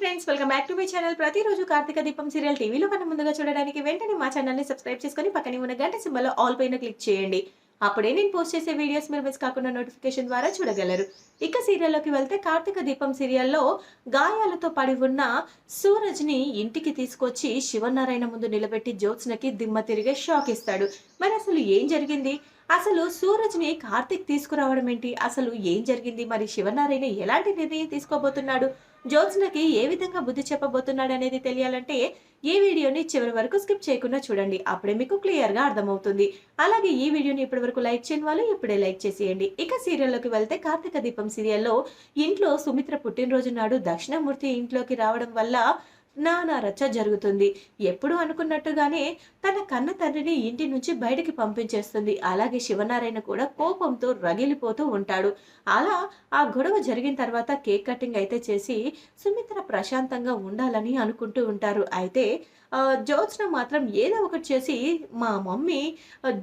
Friends, welcome back to my channel. ప్రతిరోజు కార్తీక దీపం serial టీవీలో కన్నా ముందుగా చూడడానికి వెంటనే మా ఛానల్ని సబ్స్క్రైబ్ చేసుకొని పక్కనే ఉన్న గంట సింబల్ ఆల్ పైన క్లిక్ చేయండి. అప్పుడే నేను పోస్ట్ చేసే వీడియోస్ మీరు మిస్ కాకుండా నోటిఫికేషన్ ద్వారా చూడగలరు. ఇక సీరియల్లోకి వెళ్తే కార్తీక దీపం సీరియల్లో గాయాలతో పడి ఉన్న సూరజ్ని ఇంటికి తీసుకొచ్చి శివనారాయణ ముందు నిలబెట్టి జ్యోత్స్నకి దిమ్మ తిరిగే షాక్ ఇస్తాడు. మరి అసలు ఏం జరిగింది? అసలు సూరజ్ని కార్తీక్ తీసుకురావడం ఏంటి? అసలు ఏం జరిగింది? మరి శివనారాయణ ఎలాంటి నిర్ణయం తీసుకోబోతున్నాడు? జ్యోత్స్నకి ఏ విధంగా బుద్ధి చెప్పబోతున్నాడు అనేది తెలియాలంటే ఈ వీడియోని చివరి వరకు స్కిప్ చేయకుండా చూడండి. అప్పుడే మీకు క్లియర్ గా అర్థమవుతుంది. అలాగే ఈ వీడియోని ఇప్పటి వరకు లైక్ చేయని వాళ్ళు ఇప్పుడే లైక్ చేసేయండి. ఇక సీరియల్లోకి వెళ్తే కార్తీక దీపం సీరియల్లో ఇంట్లో సుమిత్ర పుట్టినరోజు నాడు దక్షిణామూర్తి ఇంట్లోకి రావడం వల్ల నానా రచ్చ జరుగుతుంది. ఎప్పుడు అనుకున్నట్టుగానే తన కన్న తండ్రిని ఇంటి నుంచి బయటికి పంపించేస్తుంది. అలాగే శివనారాయణ కూడా కోపంతో రగిలిపోతూ ఉంటాడు. అలా ఆ గొడవ జరిగిన తర్వాత కేక్ కటింగ్ అయితే చేసి సుమిత్ర ప్రశాంతంగా ఉండాలని అనుకుంటూ ఉంటారు. అయితే జ్యోత్స్న మాత్రం ఏదో ఒకటి చేసి మా మమ్మీ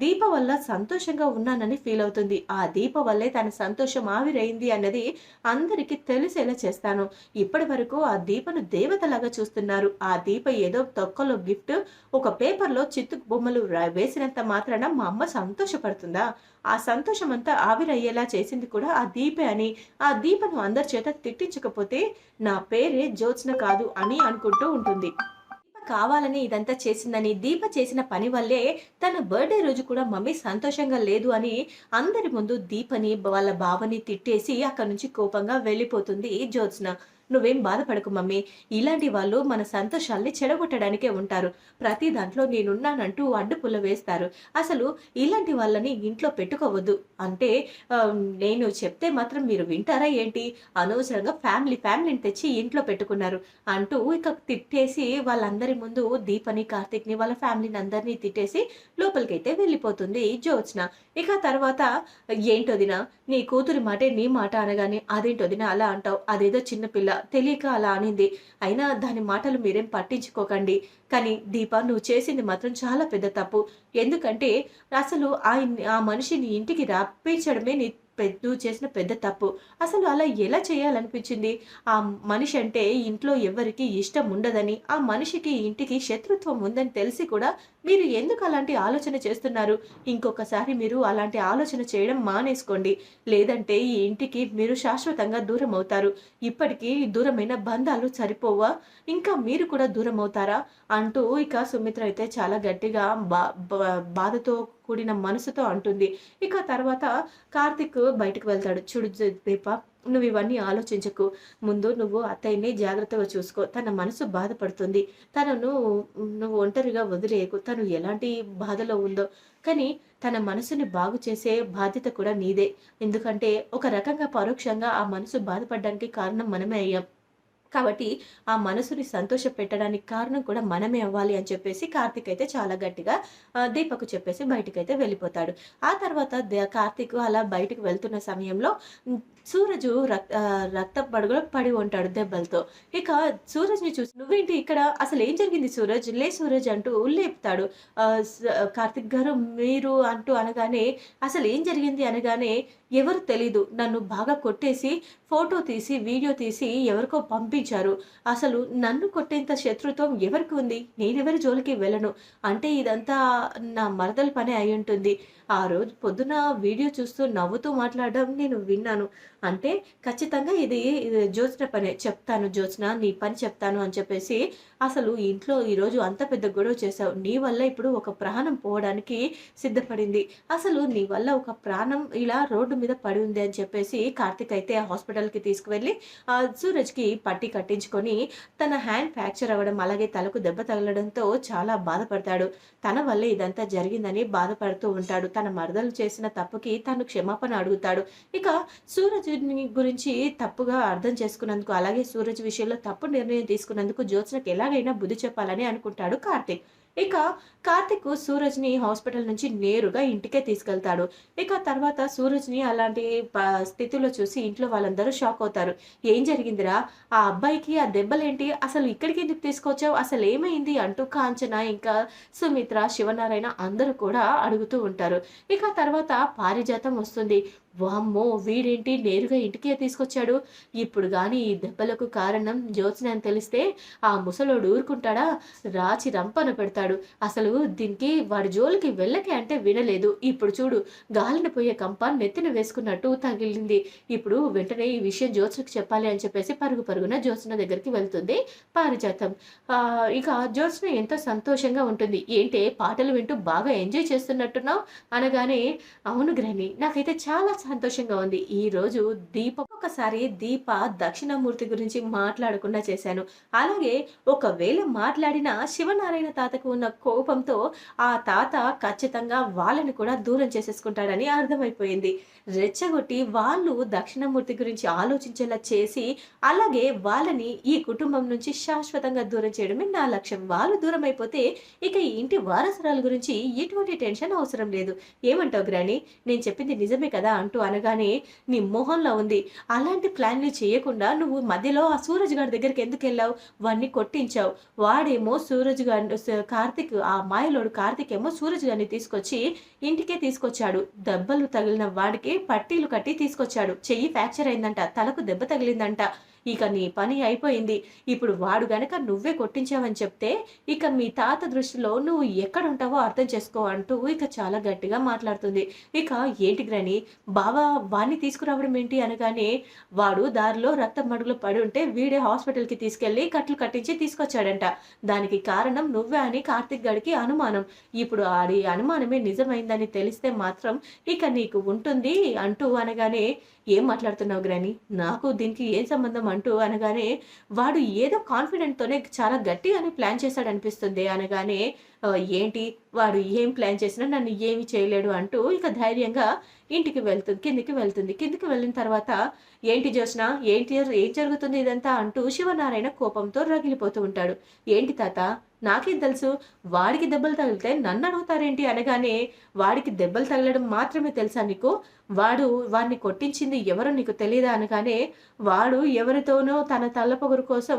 దీప వల్ల సంతోషంగా ఉన్నానని ఫీల్ అవుతుంది. ఆ దీప వల్లే తన సంతోషం ఆవిరైంది అన్నది అందరికీ తెలిసేలా చేస్తాను. ఇప్పటి వరకు ఆ దీపను దేవతలాగా చూస్తున్నారు. ఆ దీప ఏదో తొక్కలో గిఫ్ట్ ఒక పేపర్లో చిత్తు బొమ్మలు వేసినంత మాత్రాన మా అమ్మ సంతోషపడుతుందా? ఆ సంతోషం అంతా ఆవిరయ్యేలా చేసింది కూడా ఆ దీపే అని, ఆ దీపను అందరి చేత తిట్టించకపోతే నా పేరే జ్యోత్స్న కాదు అని అనుకుంటూ ఉంటుంది. కావాలని ఇదంతా చేసిందని, దీప చేసిన పని వల్లే తన బర్త్‌డే రోజు కూడా మమ్మీ సంతోషంగా లేదు అని అందరి ముందు దీపని, వాళ్ళ బావని తిట్టేసి అక్కడి నుంచి కోపంగా వెళ్ళిపోతుంది జ్యోత్స్న. "నువ్వేం బాధపడకు మమ్మీ. ఇలాంటి వాళ్ళు మన సంతోషాల్ని చెడగొట్టడానికే ఉంటారు. ప్రతి దాంట్లో నేనున్నానంటూ అడ్డుపుల్ల వేస్తారు. అసలు ఇలాంటి వాళ్ళని ఇంట్లో పెట్టుకోవద్దు. అంటే నేను చెప్తే మాత్రం మీరు వింటారా ఏంటి? అనవసరంగా ఫ్యామిలీని తెచ్చి ఇంట్లో పెట్టుకున్నారు" అంటూ ఇక తిట్టేసి వాళ్ళందరి ముందు దీపని, కార్తీక్‌ని, వాళ్ళ ఫ్యామిలీని అందరిని తిట్టేసి లోపలికైతే వెళ్ళిపోతుంది జ్యోత్స్న. ఇక తర్వాత "ఏంటొదినా, నీ కూతురి మాటే నీ మాట అనగానే అదేంటొదినా అలా అంటావు? అదేదో చిన్న పిల్ల తెలియక అలా అనింది. అయినా దాని మాటలు మీరేం పట్టించుకోకండి. కానీ దీప, నువ్వు చేసింది మాత్రం చాలా పెద్ద తప్పు. ఎందుకంటే అసలు ఆ మనిషిని ఇంటికి రప్పించడమే నువ్వు చేసిన పెద్ద తప్పు. అసలు అలా ఎలా చేయాలనిపించింది? ఆ మనిషి అంటే ఇంట్లో ఎవ్వరికీ ఇష్టం ఉండదని, ఆ మనిషికి ఇంటికి శత్రుత్వం ఉందని తెలిసి కూడా మీరు ఎందుకు అలాంటి ఆలోచన చేస్తున్నారు? ఇంకొకసారి మీరు అలాంటి ఆలోచన చేయడం మానేసుకోండి. లేదంటే ఈ ఇంటికి మీరు శాశ్వతంగా దూరం అవుతారు. ఇప్పటికీ దూరమైన బంధాలు సరిపోవా? ఇంకా మీరు కూడా దూరం అవుతారా?" అంటూ ఇక సుమిత్ర అయితే చాలా గట్టిగా బాధతో కూడిన మనసుతో అంటుంది. ఇక తర్వాత కార్తీక్ బయటకు వెళ్తాడు. "చూడు దీప, నువ్వు ఇవన్నీ ఆలోచించకు. ముందు నువ్వు అత్తయ్యని జాగ్రత్తగా చూసుకో. తన మనసు బాధపడుతుంది. నువ్వు ఒంటరిగా వదిలేయకు. తను ఎలాంటి బాధలో ఉందో. కానీ తన మనసుని బాగు చేసే బాధ్యత కూడా నీదే. ఎందుకంటే ఒక రకంగా పరోక్షంగా ఆ మనసు బాధపడడానికి కారణం మనమే అయ్యాం. కాబట్టి ఆ మనసుని సంతోషపెట్టడానికి కారణం కూడా మనమే అవ్వాలి" అని చెప్పేసి కార్తీక్ అయితే చాలా గట్టిగా దీపకు చెప్పేసి బయటికైతే వెళ్ళిపోతాడు. ఆ తర్వాత కార్తీక్ అలా బయటకు వెళ్తున్న సమయంలో సూరజు రక్తపు మడుగులో పడి ఉంటాడు దెబ్బలతో. ఇక సూరజ్‌ని చూసి "నువ్వేంటి ఇక్కడ? అసలు ఏం జరిగింది సూరజ్? లే సూరజ్" అంటూ లేపుతాడు. కార్తీక్ గారు మీరు అంటూ అనగానే, అసలు ఏం జరిగింది అనగానే, ఎవరు తెలీదు. నన్ను బాగా కొట్టేసి ఫోటో తీసి, వీడియో తీసి ఎవరికో పంపించారు. అసలు నన్ను కొట్టేంత శత్రుత్వం ఎవరికి ఉంది? నేనెవరి జోలికి వెళ్ళను. అంటే ఇదంతా నా మరదల పనే అయ్యుంటుంది. ఆ రోజు పొద్దున వీడియో చూస్తూ నవ్వుతూ మాట్లాడడం నేను విన్నాను. అంటే ఖచ్చితంగా ఇది జ్యోత్స్న పనే. చెప్తాను జ్యోత్స్న, నీ పని చెప్తాను అని చెప్పేసి, అసలు ఇంట్లో ఈరోజు అంత పెద్ద గొడవ చేశావు. నీ వల్ల ఇప్పుడు ఒక ప్రాణం పోవడానికి సిద్ధపడింది. అసలు నీ వల్ల ఒక ప్రాణం ఇలా రోడ్డు మీద పడి ఉంది అని చెప్పేసి కార్తీక్ అయితే హాస్పిటల్‌కి తీసుకువెళ్ళి సూరజ్‌కి పట్టీ కట్టించుకొని తన హ్యాండ్ ఫ్రాక్చర్ అవ్వడం, అలాగే తలకు దెబ్బ తగలడంతో చాలా బాధపడతాడు. తన వల్లే ఇదంతా జరిగిందని బాధపడుతూ ఉంటాడు. తన మరదలు చేసిన తప్పుకి తను క్షమాపణ అడుగుతాడు. ఇక సూరజ్‌ని గురించి తప్పుగా అర్థం చేసుకున్నందుకు, అలాగే సూరజ్ విషయంలో తప్పు నిర్ణయం తీసుకున్నందుకు జ్యోత్స్నకి ఎలాగైనా బుద్ధి చెప్పాలని అనుకుంటాడు కార్తీక్. ఇక కార్తీక్ సూరజ్‌ని హాస్పిటల్ నుంచి నేరుగా ఇంటికే తీసుకెళ్తాడు. ఇక తర్వాత సూరజ్‌ని అలాంటి స్థితిలో చూసి ఇంట్లో వాళ్ళందరూ షాక్ అవుతారు. "ఏం జరిగిందిరా? ఆ అబ్బాయికి ఆ దెబ్బలేంటి? అసలు ఇక్కడికి ఎందుకు తీసుకొచ్చావు? అసలు ఏమైంది?" అంటూ కాంచన, ఇంకా సుమిత్ర, శివనారాయణ అందరూ కూడా అడుగుతూ ఉంటారు. ఇక తర్వాత పారిజాతం వస్తుంది. వామ్మో! వీడేంటి నేరుగా ఇంటికే తీసుకొచ్చాడు. ఇప్పుడు గాని ఈ దెబ్బలకు కారణం జ్యోత్స్న అని తెలిస్తే ఆ ముసలోడు ఊరుకుంటాడా? రాచి రంపాన పెడతాడు. అసలు దీనికి వాడి జోలికి వెళ్ళకే అంటే వినలేదు. ఇప్పుడు చూడు గాలిన పోయే కంప నెత్తిన వేసుకున్నట్టు తగిలింది. ఇప్పుడు వెంటనే ఈ విషయం జ్యోత్స్నకి చెప్పాలి అని చెప్పేసి పరుగు పరుగున జ్యోత్స్న దగ్గరికి వెళ్తుంది పారిజాతం. ఇక జ్యోత్స్న ఎంతో సంతోషంగా ఉంటుంది. ఏంటే పాటలు వింటూ బాగా ఎంజాయ్ చేస్తున్నట్టున్నావు అనగానే, అవును గ్రహిణి. నాకైతే చాలా సంతోషంగా ఉంది. ఈరోజు ఒకసారి దీప దక్షిణామూర్తి గురించి మాట్లాడకుండా చేశాను. అలాగే ఒకవేళ మాట్లాడిన శివనారాయణ తాతకు ఉన్న కోపంతో ఆ తాత ఖచ్చితంగా వాళ్ళని కూడా దూరం చేసేసుకుంటాడని అర్థమైపోయింది. రెచ్చగొట్టి వాళ్ళు దక్షిణామూర్తి గురించి ఆలోచించేలా చేసి, అలాగే వాళ్ళని ఈ కుటుంబం నుంచి శాశ్వతంగా దూరం చేయడమే నా లక్ష్యం. వాళ్ళు దూరమైపోతే ఇక ఈ ఇంటి వారసురాలు గురించి ఎటువంటి టెన్షన్ అవసరం లేదు. ఏమంటావు గ్రాని? నేను చెప్పింది నిజమే కదా అంటూ అనగానే, నీ మొహంలో ఉంది. అలాంటి ప్లాన్‌లు చేయకుండా నువ్వు మధ్యలో ఆ సూరజ్ గాడి దగ్గరికి ఎందుకెళ్ళావు? వాడిని కొట్టించావు. వాడేమో సూరజ్ గాడిని కార్తీక్ ఆ మాయలోడు కార్తీక్ ఏమో సూరజ్ గాడిని తీసుకొచ్చి ఇంటికే తీసుకొచ్చాడు. దెబ్బలు తగిలిన వాడికి పట్టీలు కట్టి తీసుకొచ్చాడు. చెయ్యి ఫ్రాక్చర్ అయిందంట. తలకు దెబ్బ తగిలిందంట. ఇక నీ పని అయిపోయింది. ఇప్పుడు వాడు గనక నువ్వే కొట్టించావని చెప్తే, ఇక మీ తాత దృష్టిలో నువ్వు ఎక్కడుంటావో అర్థం చేసుకో అంటూ ఇక చాలా గట్టిగా మాట్లాడుతుంది. ఇక ఏంటి గ్రాని బావ వాడిని తీసుకురావడం ఏంటి అనగానే, వాడు దారిలో రక్తం మడుగులో పడి ఉంటే వీడే హాస్పిటల్‌కి తీసుకెళ్ళి కట్లు కట్టించి తీసుకొచ్చాడంట. దానికి కారణం నువ్వే అని కార్తీక్ గాడికి అనుమానం. ఇప్పుడు ఆడి అనుమానమే నిజమైందని తెలిస్తే మాత్రం ఇక నీకు ఉంటుంది అంటూ అనగానే, ఏం మాట్లాడుతున్నావు గ్రాని? నాకు దీనికి ఏం సంబంధం అంటూ అనగానే, వాడు ఏదో కాన్ఫిడెంట్‌తోనే చాలా గట్టిగానే ప్లాన్ చేశాడనిపిస్తుంది అనగానే, ఏంటి వాడు ఏం ప్లాన్ చేసినా నన్ను ఏమి చేయలేడు అంటూ ఇక ధైర్యంగా ఇంటికి వెళ్తుంది. కిందకి వెళ్తుంది. కిందకి వెళ్ళిన తర్వాత, ఏంటి జ్యోత్స్న ఏం జరుగుతుంది ఇదంతా అంటూ శివనారాయణ కోపంతో రగిలిపోతూ ఉంటాడు. ఏంటి తాత నాకేం తెలుసు? వాడికి దెబ్బలు తగిలితే నన్నడుగుతారేంటి అనగానే, వాడికి దెబ్బలు తగలడం మాత్రమే తెలుసా నీకు? వాడిని కొట్టించింది ఎవరో నీకు తెలీదా అనగానే, వాడు ఎవరితోనో తన తలపొగరు కోసం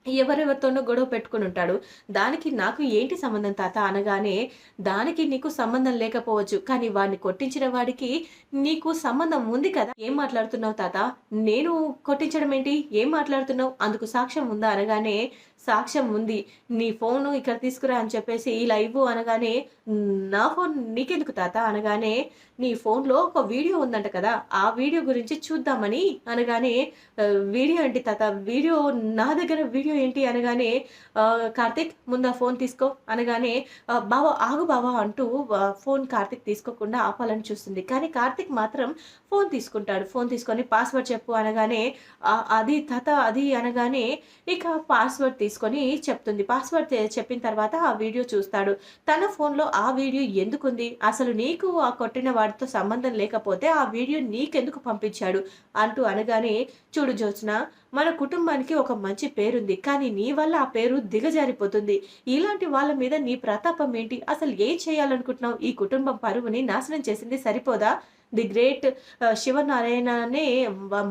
ఎవరెవరితోనో గొడవ పెట్టుకొనుంటాడు. దానికి నాకు ఏంటి సంబంధం తాత అనగానే, దానికి నీకు సంబంధం లేకపోవచ్చు. కానీ వాడిని కొట్టించిన వాడికి నీకు సంబంధం ఉంది కదా! ఏం మాట్లాడుతున్నావు తాత? నేను కొట్టించడం ఏంటి? ఏం మాట్లాడుతున్నావు? అందుకు సాక్ష్యం ఉందా అనగానే, సాక్ష్యం ఉంది. నీ ఫోను ఇక్కడ తీసుకురా అని చెప్పేసి ఇలా ఇవ్వు అనగానే, నా ఫోన్ నీకెందుకు తాత అనగానే, నీ ఫోన్‌లో ఒక వీడియో ఉందంట కదా! ఆ వీడియో గురించి చూద్దామని అనగానే, వీడియో ఏంటి తాత? నా దగ్గర వీడియో ఏంటి అనగానే, కార్తీక్ ముందు ఆ ఫోన్ తీసుకో అనగానే, బావ ఆగు బావ అంటూ ఫోన్ కార్తీక్ తీసుకోకుండా ఆపాలని చూస్తుంది. కానీ కార్తీక్ మాత్రం ఫోన్ తీసుకుంటాడు. ఫోన్ తీసుకొని పాస్వర్డ్ చెప్పు అనగానే, అది తాత అది అనగానే, ఇక పాస్వర్డ్ తీసుకొని చెప్తుంది. పాస్వర్డ్ చెప్పిన తర్వాత ఆ వీడియో చూస్తాడు. తన ఫోన్‌లో ఆ వీడియో ఎందుకుంది? అసలు నీకు ఆ కొట్టిన వాడితో సంబంధం లేకపోతే ఆ వీడియో నీకెందుకు పంపించాడు? అంటూ అనగానే, చూడు జ్యోత్స్న, మన కుటుంబానికి ఒక మంచి పేరుంది. కానీ నీ వల్ల ఆ పేరు దిగజారిపోతుంది. ఇలాంటి వాళ్ళ మీద నీ ప్రతాపం ఏంటి? అసలు ఏం చేయాలనుకుంటున్నావు? ఈ కుటుంబం పరువుని నాశనం చేసింది సరిపోదా? ది గ్రేట్ శివనారాయణనే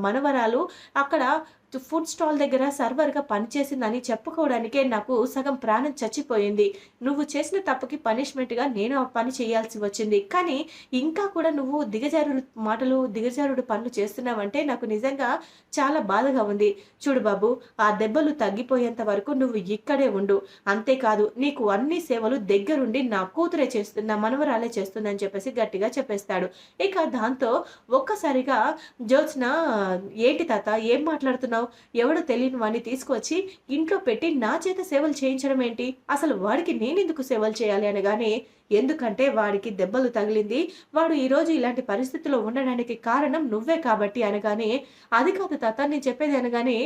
మనవరాలు అక్కడ ఫుడ్ స్టాల్ దగ్గర సర్వర్‌గా పనిచేసిందని చెప్పుకోవడానికే నాకు సగం ప్రాణం చచ్చిపోయింది. నువ్వు చేసిన తప్పుకి పనిష్మెంట్‌గా నేను ఆ పని చేయాల్సి వచ్చింది. కానీ ఇంకా కూడా నువ్వు దిగజారుడు పనులు చేస్తున్నావంటే నాకు నిజంగా చాలా బాధగా ఉంది. చూడు బాబు, ఆ దెబ్బలు తగ్గిపోయేంత వరకు నువ్వు ఇక్కడే ఉండు. అంతేకాదు నీకు అన్ని సేవలు దగ్గరుండి నా కూతురే చేస్తుంది, నా మనవరాలే చేస్తుందని చెప్పేసి గట్టిగా చెప్పేస్తాడు. ఇక దాంతో ఒక్కసారిగా జ్యోత్స్న, ఏంటి తాత ఏం మాట్లాడుతున్నావు? ఎవడో తెలియని వాడిని తీసుకొచ్చి ఇంట్లో పెట్టి నా చేత సేవలు చేయించడం ఏంటి? అసలు వాడికి నేనెందుకు సేవలు చేయాలి అనగానే, ఎందుకంటే వాడికి దెబ్బలు తగిలింది. వాడు ఈరోజు ఇలాంటి పరిస్థితిలో ఉండడానికి కారణం నువ్వే కాబట్టి అనగానే, అది కాదు తాత నేను చెప్పేది అనగానే,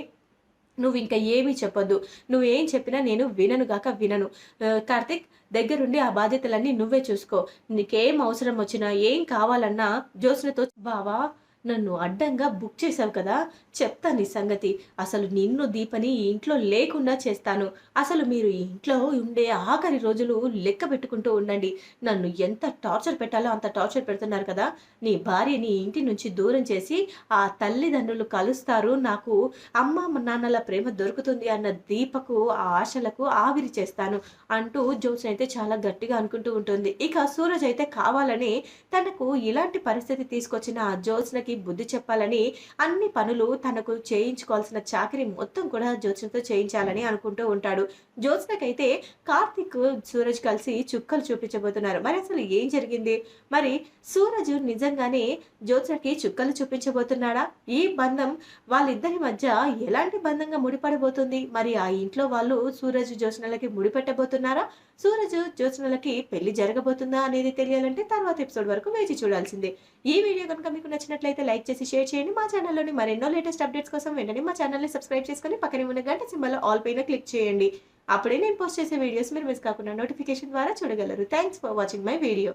నువ్వింక ఏమీ చెప్పొద్దు. నువ్వేం చెప్పినా నేను వినను. కార్తీక్ దగ్గరుండి ఆ బాధ్యతలన్నీ నువ్వే చూసుకో. నీకేం అవసరం వచ్చినా, ఏం కావాలన్నా జ్యోత్స్నతో బావా నన్ను అడ్డంగా బుక్ చేశావు కదా! చెప్తా నీ సంగతి. అసలు నిన్ను, దీపని ఈ ఇంట్లో లేకుండా చేస్తాను. అసలు మీరు ఈ ఇంట్లో ఉండే ఆఖరి రోజులు లెక్క పెట్టుకుంటూ ఉండండి. నన్ను ఎంత టార్చర్ పెట్టాలో అంత టార్చర్ పెడుతున్నారు కదా! నీ భార్యని ఇంటి నుంచి దూరం చేసి, ఆ తల్లిదండ్రులు కలుస్తారు. నాకు అమ్మ, నాన్నల ప్రేమ దొరుకుతుంది అన్న దీపకు ఆ ఆశలకు ఆవిరి చేస్తాను అంటూ జ్యోత్స్న అయితే చాలా గట్టిగా అనుకుంటూ ఉంటుంది. ఇక సూరజ్ అయితే కావాలని తనకు ఇలాంటి పరిస్థితి తీసుకొచ్చిన ఆ జ్యోత్స్నకి బుద్ధి చెప్పాలని అన్ని పనులు తనకు చేయించుకోవాల్సిన చాకిరీ మొత్తం కూడా జ్యోత్స్నతో చేయించాలని అనుకుంటూ ఉంటాడు. జ్యోత్స్నకైతే కార్తీక్, సూరజ్ కలిసి చుక్కలు చూపించబోతున్నారు. మరి అసలు ఏం జరిగింది? మరి సూరజ్ నిజంగానే జ్యోత్స్నకి చుక్కలు చూపించబోతున్నాడా? ఈ బంధం వాళ్ళిద్దరి మధ్య ఎలాంటి బంధంగా ముడిపడబోతుంది? మరి ఆ ఇంట్లో వాళ్ళు సూరజ్, జ్యోత్స్నలకి ముడిపెట్టబోతున్నారా? సూరజ్, జ్యోత్స్నలకి పెళ్లి జరగబోతుందా అనేది తెలియాలంటే తర్వాత ఎపిసోడ్ వరకు వేచి చూడాల్సిందే. ఈ వీడియో గనుక మీకు నచ్చినట్లయితే లైక్ చేసి షేర్ చేయండి. మా ఛానల్‌లోని మరెన్నో లేటెస్ట్ అప్డేట్స్ కోసం వెంటనే మా ఛానల్‌ని సబ్స్క్రైబ్ చేసుకొని పక్కనే ఉన్న గంట సింబల్ ఆల్ పైన క్లిక్ చేయండి. అప్పుడే నేను పోస్ట్ చేసే వీడియోస్ మీరు మిస్ కాకుండా నోటిఫికేషన్ ద్వారా చూడగలరు. Thanks for watching my video.